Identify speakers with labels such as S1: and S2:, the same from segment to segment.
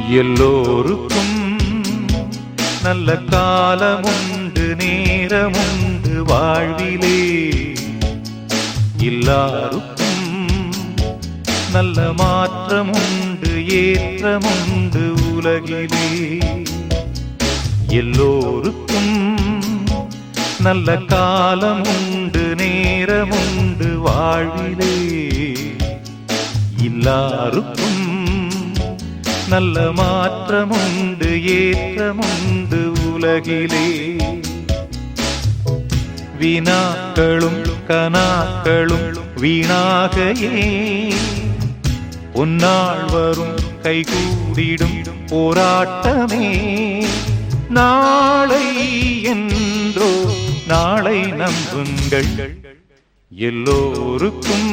S1: எல்லோருக்கும் நல்ல காலமுண்டு, நேரமுண்டு வாழ்விலே. எல்லாருக்கும் நல்ல மாற்றமுண்டு, ஏற்றமுண்டு உலகிலே. எல்லோருக்கும் நல்ல காலமுண்டு, நேரமுண்டு வாழ்விலே. எல்லாருக்கும் நல்ல மாற்றமுண்டு, ஏற்றமுண்டு உலகிலே. வினாக்களும் கனாக்களும் வீணாக ஏன், உன்னாள் வரும் கைகூடிடும் போராட்டமே. நாளை என்றோ நாளை நம்புங்கள். எல்லோருக்கும்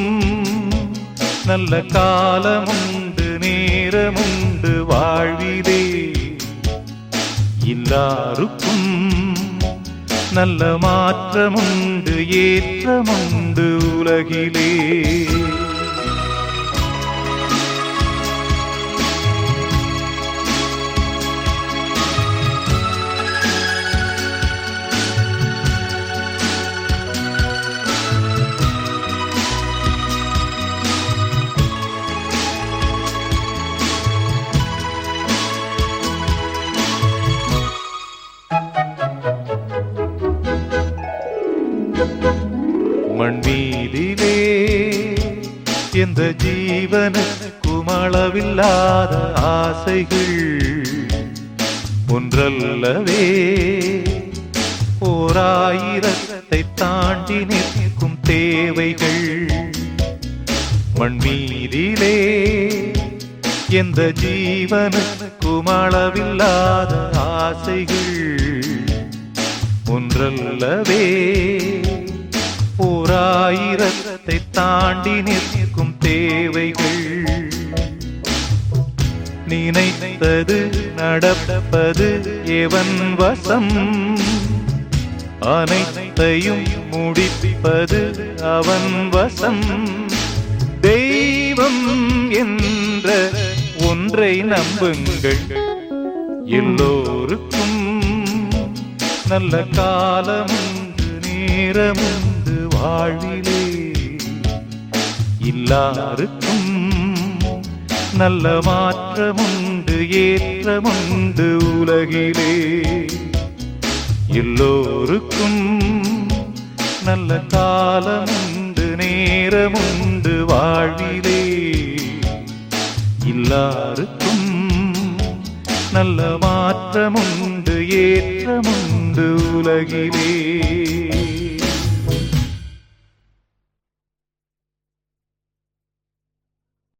S1: நல்ல காலமுண்டு, நேரமுண்டு வாழ்விலே. எல்லாருக்கும் நல்ல மாற்றமுண்டு, ஏற்றமுண்டு உலகிலே. மண்மீதிலே எந்த ஜீவனுக்கும் அளவில்லாத ஆசைகள் ஒன்றல்லவே. ஓராயிரத்தை தாண்டி நிற்கும் தேவைகள். மண்மீதிலே எந்த ஜீவனுக்கும் அளவில்லாத ஆசைகள் ஒன்றல்லவே. ஓராயிரத்தை தாண்டி நிற்கும் தேவைகள். நினைத்தது நடப்பது எவன் வசம், அனைத்தையும் முடிப்பது அவன் வசம். தெய்வம் என்ற ஒன்றை நம்புங்கள். எல்லோருக்கும் நல்ல காலமுண்டு, நேரமுண்டு வாழ்விலே. எல்லாருக்கும் நல்ல மாற்றமுண்டு, ஏற்றமுண்டு உலகிலே. எல்லோருக்கும் நல்ல காலமுண்டு, நேரமுண்டு வாழ்விலே. எல்லாருக்கும் நல்ல மாற்றமுண்டு, ஏற்றமுண்டு உலகிலே.